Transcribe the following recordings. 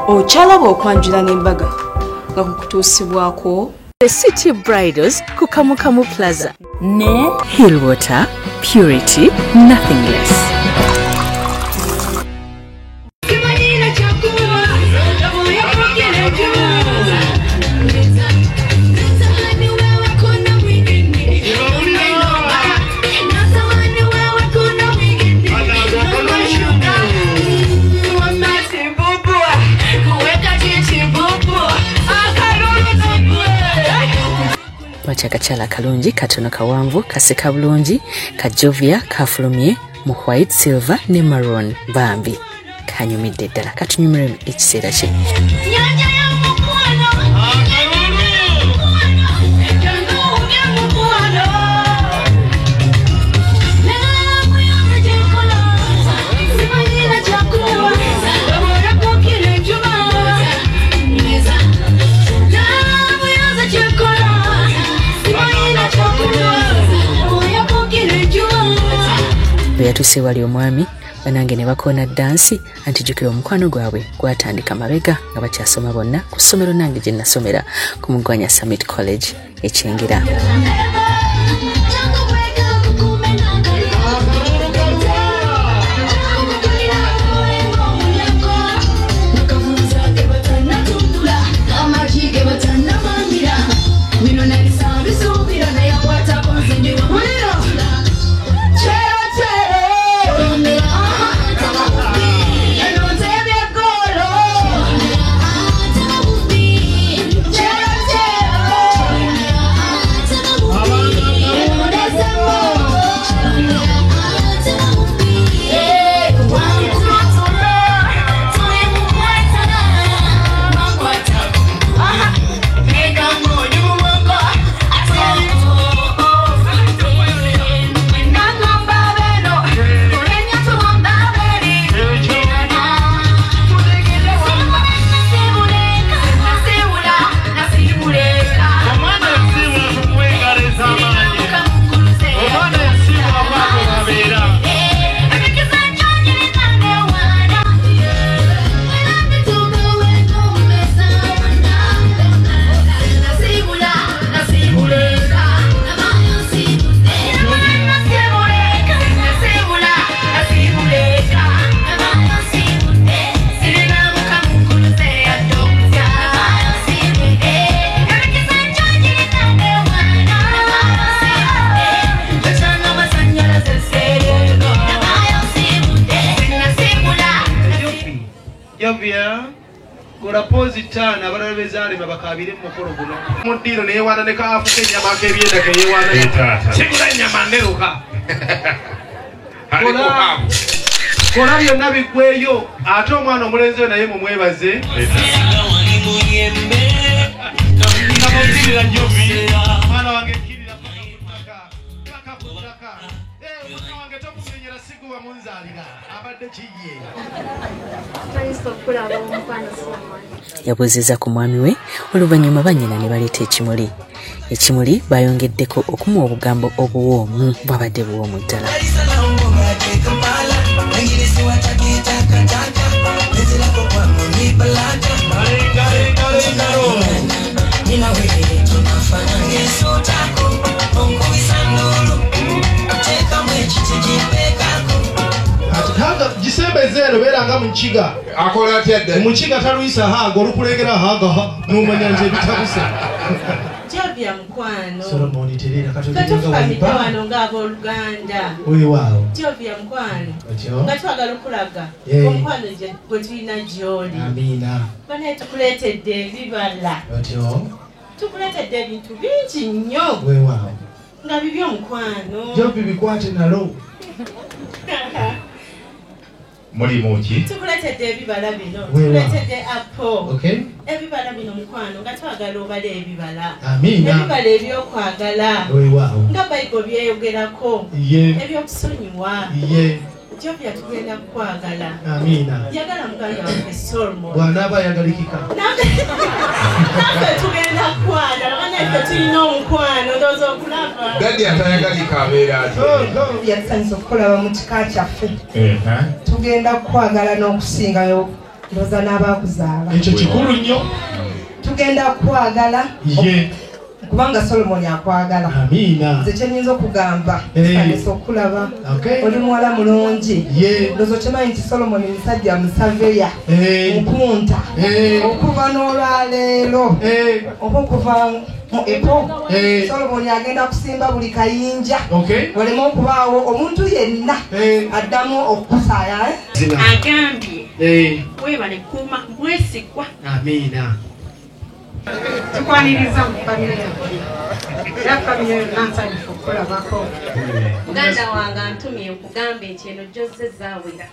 Ochalaba okwanjula n'embaga nga kukutuusibwako The City Bridals ku Kamukamu Plaza ne Hillwater Purity Nothing Less. Chakachala kalungi katono kawanvu kaseka bulungi kajovia kafulumye mu white silver ne maroon bambi kanyumidde ddala katunyumire ekiseera kye. Yatuse wali omwami banange ne bakoona dansi antijukira omukwano gwabwe gwatandika mabega nga bakyasoma bonna ku ssomero nange gye nasomera ku Mugwanya Summit College ekyengera. Tana barabezali mabakabire mukoro guno mudiro ne wana ne ka afuke nyama ke byenda ke yewana sikula nyama nderuka kola byonna bigweyo ate omwana omulenzi naye mumwebaze mwana wange kirira paka mwana wange tokumenyera siguwa munzalira abadde kiye yabuziza ku mwami we oluvannyuma bannyina ne baleeta ekimuli. Ekimuli bayongeddeko okumuwa obugambo obuwoomu bwabadde buwoomu ddala. Gisembe zero beranga munchiga akola atedde munchiga taluisa hago olukulengera haga numanya nje bitabuse Jabya mkwano Solomon terera katojenga wano ngabo Luganda oyo wao Jabya mkwano ngatwagala okulaga omkwano je gwetulina joli amina bane tukuletedde ebibala otyo tukuletedde ebintu bingi nnyo oyo wao nga bibyo mkwano Jobi bikwate nalo Muli mochi tukuletedde ebibala bino tukuletedde apple okay ebibala bino mukwano nga twagala obale ebibala amina ebibala ebyokwagala nga Bible byeyogerako ebyokusonyiwa Jobya tugenda kwagala amina yagala muganda wange Solomon bw'anaaba yagalikika nafe tugenda kwagala banafe tulina omukwano ndowooza okulaba dadi atayagalika abeera ati yasanyiza okukolaba mu kika kyaffe tugenda kwagala n'okusingayo ndoza n'abakuzaala ekyo kikulu nnyo tugenda kwagala kubanga Solomon akwagala amiina nze kyenyinza okugamba anesa okulaba oli muwala mulungi ndozo kimanyi nti Solomon musajja musaveya mupunta okuva n'olwaleero oba okuva mu epo Solomon agenda kusimba buli kayinja waleme okubaawo omuntu yenna addamu okukusaaya agambye webale kuuma bwesigwa amiina tukwaniriza mu famire ya famire nansanyufu okulabako muganda wange antumye okugamba nti eno jjozze zaawera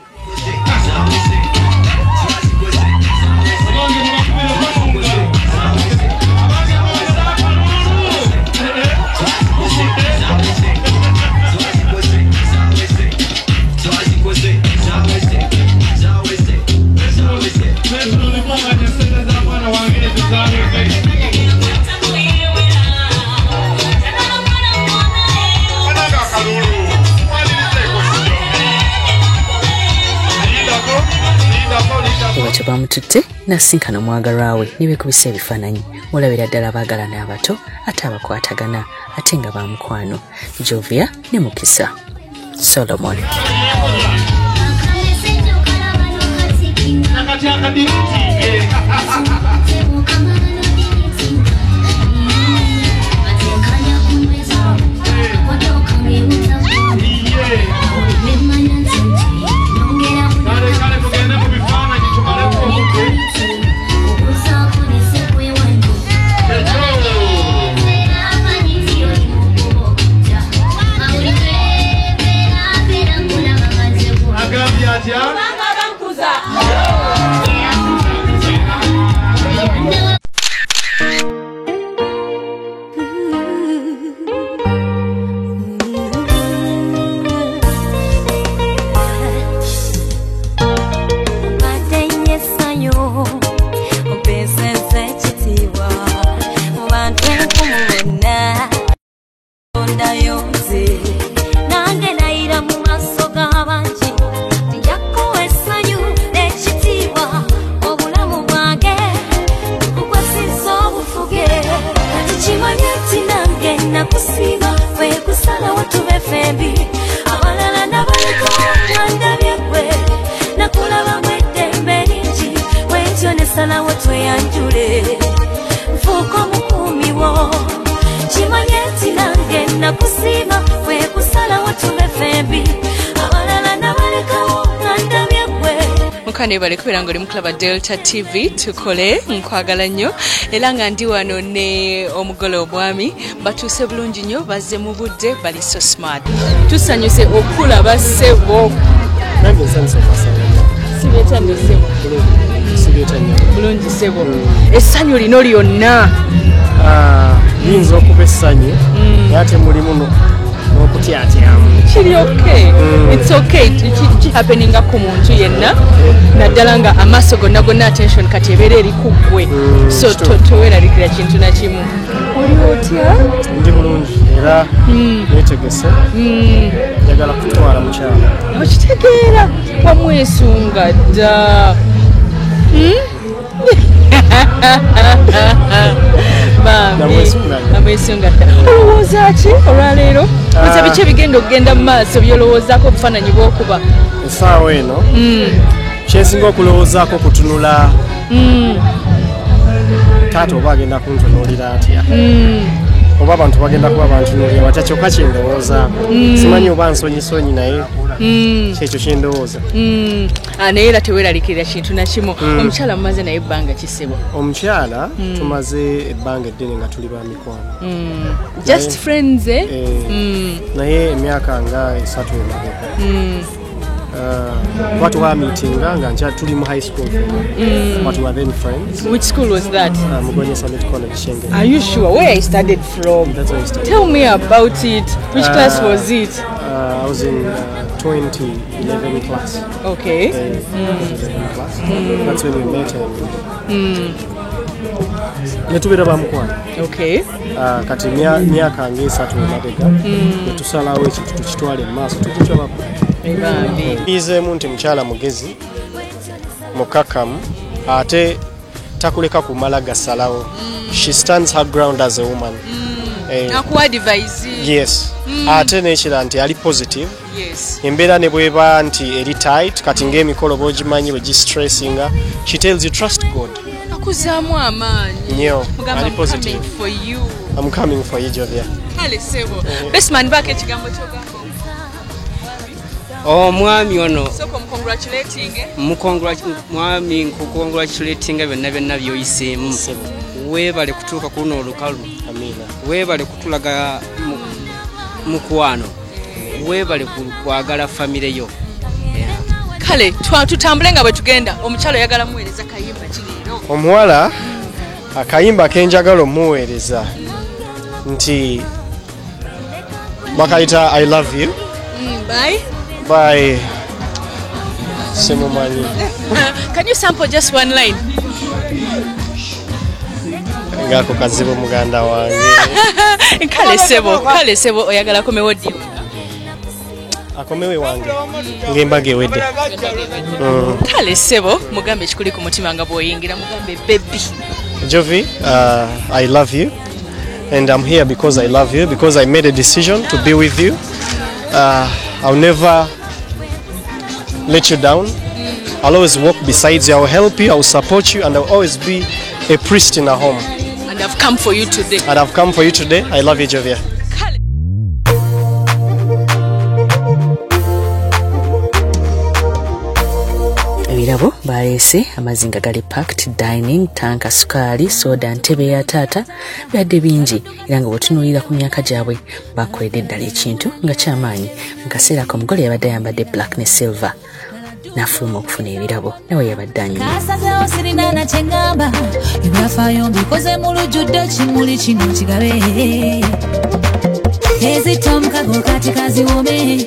Bw'atyo bamututte n'asinkana omwagalwa we ne beekubisa ebifaananyi olabira ddala abaagalana abato ate abakwatagana ate nga bamukwano Jovia ne Mukisa Solomon. Mukane bali kubera ngoli muklaba Delta TV tukole nkwagala nnyo era nga ndi wano ne omugole obwami batuuse bulungi nnyo bazze mu budde bali so smart tusanyuse okulaba ssebo nange nsanyuse basanga sibeta ndosebo sibeta nnyo bulungi ssebo essanyu lino lyonna yinza okuba essanyu ate mulimu n'okutyatyamu kiri okay it's okay kihappeninga ku muntu yenna naddala nga amaaso gonna gonna attention kati ebeera eri ku ggwe so towerarikira kintu na kimu oli otya ndi bulungi era neetegese njagala kutwala mukyala okitegeera wamwesunga dda amwesunga dda olowooza ki olwaleero oza biki ebigenda okugenda mu maaso byolowoozaako obufaananyi bw'okuba essaawa eno kyensinga okulowoozaako kutunula taata oba agenda kuntunuulira atya oba abantu bagenda kuba bantunuulira batya kyokka kyendowoozaako simanyi oba nsonyisonyi naye kyekyo kyendowooza naye era teweeralikirira kintu na kimu omukyala mumaze naye ebbanga kisebo omukyala tumaze ebbanga eddene nga tuli ba mikwano just friends naye emyaka nga 3 emabega what were meeting nga tuli mu high school what were then friends. Which school was that? Mugonya Summit College Schengen. Are you sure where I studied from? That's where I studied. Tell me about it. Which class was it? I was in 2011 class. Okay. 2011 class. That's when we met netubera bamukwano. Okay. Kati myaka nga 3 emabega netusalawo ekintu tukitwale mu maaso tukitwala bizemu nti mukyala mugezi mukakamu ate takuleka kumala gasalawo. She stands her ground as a woman. Nakuwa advise. Yes. Ate nekira nti ali positive. Yes. Embeera ne bweba nti eri tight kati ng'emikolo bw'ogimanyi bwe gistressinga, she tells you trust God. Akuzaamu amaanyi. Nnyo. Ali I'm positive. coming for you. I'm coming for you, Jovia. Kale sebo. Bestman back ekigambo kyogamba. Omwami ono Soko congratulating. mwami nkukongratulating byonna byoyiseemu. Weebale kutuuka ku luno olukalu. Amina. Weebale kutulaga mukwano. Weebale kwagala famire yo. Kale tutambule nga bwe tugenda omukyalo yagala muweereza kayimba kireero. Omuwala akayimba kenjagala omuweereza nti bakayita I love you. Bye. Bye. Simumanyi. Can you sample just one line? Ngako kazibu muganda wange. Kale sebo oyagala komewo ddi? Akomewe wange. Ngembaga ewedde. Kale sebo mugambe ekikuli ku mutima nga bw'oyingira mugambe baby. Jovi, I love you. And I'm here because I love you, because I made a decision to be with you. I'll never let you down. I'll always walk beside you. I'll help you. I'll support you. And I'll always be a priest in a home. And I've come for you today. And I've come for you today. I love you, Jovia. Ebirabo baleese amazinga gali packed, dining, tanka, sukaali, soda, ntebe ya taata byadde bingi era nga bw'otunuulira ku myaka gyabwe bakoledde ddala ekintu nga kyamaanyi mu kaseera ako omugole yabadde ayambadde black ne silver n'afuluma okufuna ebirabo nawe yabadde anyuma. Kasazeewo sirina na kye ngamba ebyafaayo mbikoze mu lujjudde kimuli kino kigabe ezita omukago kati kaziwome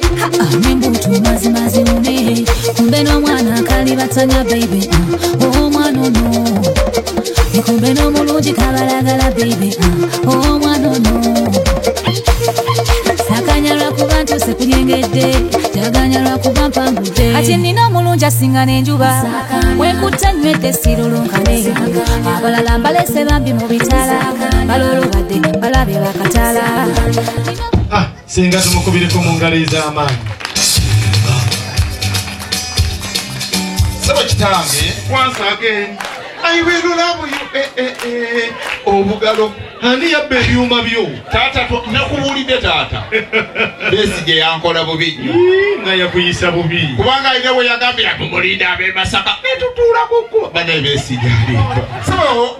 nembuutu mazimazi wome kumbe n'omwana akali batanya baby omwana ono kumbe n'omulungi kabalagala baby omwana ono sakanya lwakuba ntuse kunyengedde jaganya lwakuba mpangudde ati nina omulungi asinga n'enjuba wekutte nywedde sirulunkane abalala mbalese bambi mu bitala balolobadde balabe bakatala. Singa tumukubireko mu ngalo ez'amaanyi. Saba kitange once again I will love you. Obugalo ani yabbe ebyuma byo taata nakubulidde taata Besigye yankola bubi nnyo nga yakuyisa bubi kubanga alina bwe yagambira tumulinda ab'emasaka netutuula kukuba banaye Besigye alimba so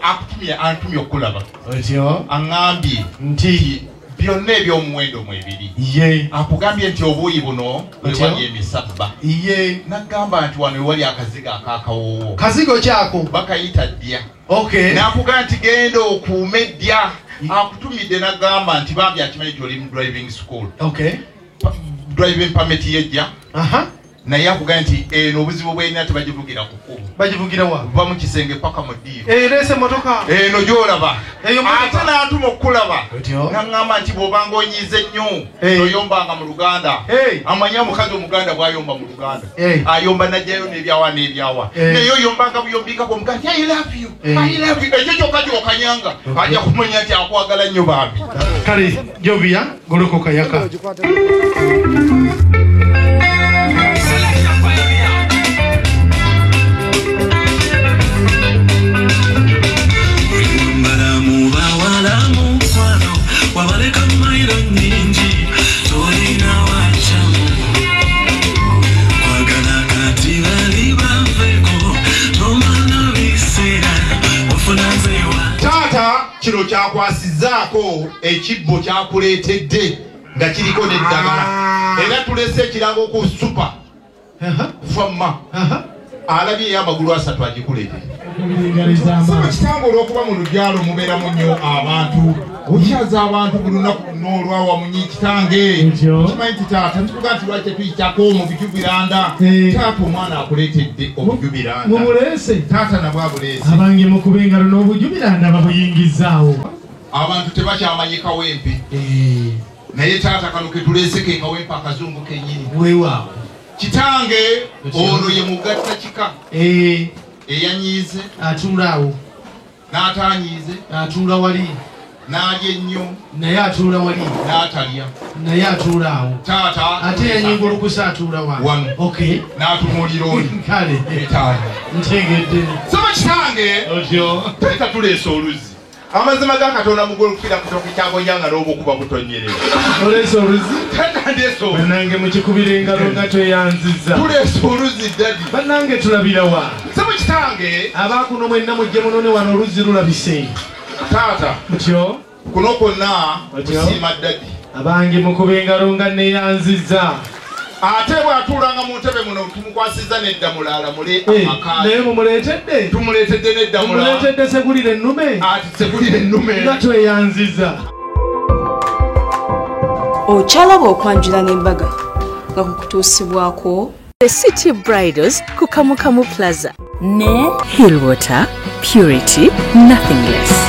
antumye okulaba otyo aŋŋambye nti byonna eby'omuwendo mwebiri ye akugambye nti obuuyi buno ewali emisabba ye nagamba nti wano ewali akazigo akakawoowo kazigo kyako bakayita ddya okay nakugamba nti genda okuume ddya akutumidde nagamba nti bambi akimanyi nti oli mu driving school okay driving permit yejja naye akugamba nti eno obuzibu bw'erina tebagivugira ku kkubo bagivugira wa va mu kisenge paka mu ddiiro ereese motoka eno gy'olaba ate n'atuma okukulaba naŋŋamba nti bw'obanga onyiize nnyo toyombanga mu Luganda amanyi omukazi omuganda bw'ayomba mu Luganda ayomba najjayo n'ebyawa n'ebyawa naye oyombanga buyombikako omukazi I love you ekyo kyokka gy'okanyanga ajja kumanya nti akwagala nnyo bambi kale Jovia golokoka yaka kino kyakwasizaako ekibbo kyakuleetedde nga kiriko n'eddagala era tulese ekirago ku supa famma alabye amagulu 3 agikuleetedde kitange olw'okuba mu lubyalo mubeeramu nnyo abantu okyaza abantu buli lunaku n'olwawa munyi kitange kimanyi nti taata ntukuga nti lwaki tuyitako mu bijubiranda taata omwana akuleetedde obujubiranda mumuleese taata nabwe abuleese abange mukuba engalo n'obujubiranda babuyingizaawo abantu tebakyamanyi kawempe naye taata kano ketuleese ke kawempe akazungu kenyini weewaawo kitange ono ye mugatta kika eyanyiize atuulaawo n'ataanyiize atuula wali n'alya ennyo naye atuula wali n'atalya naye atuulaawo taata ate yanyingulukusa atuula wano okay n'atunuulira oli kale etaano ntegedde saba kitange otyo teeka tuleesa oluzi amazima ga katonda mugole okufiira ku kitoke kyabonyanga n'obukuba butonyereza oleesa oluzi tanandeesa oluzi bannange mukikubira engalo nga tweyanziza tuleesa oluzi dadi bannange tulabirawa saba kitange abaakuno mwenna mujje munone wano oluzi lulabise taata mutyo kuno kwonna kusiima dadi abange mukuba engalo nga neyanziza ate bw'atuulanga mu ntebe muno tumukwasizza n'eddamula alamule amaka naye mumuleetedde tumuleetedde n'eddamula mumuleetedde segulire ennume ati segulire ennume nga tweyanziza okyalaba okwanjula n'embaga nga kukutuusibwako The City Bridals ku Kamukamu Plaza ne Hillwater, purity, nothing less.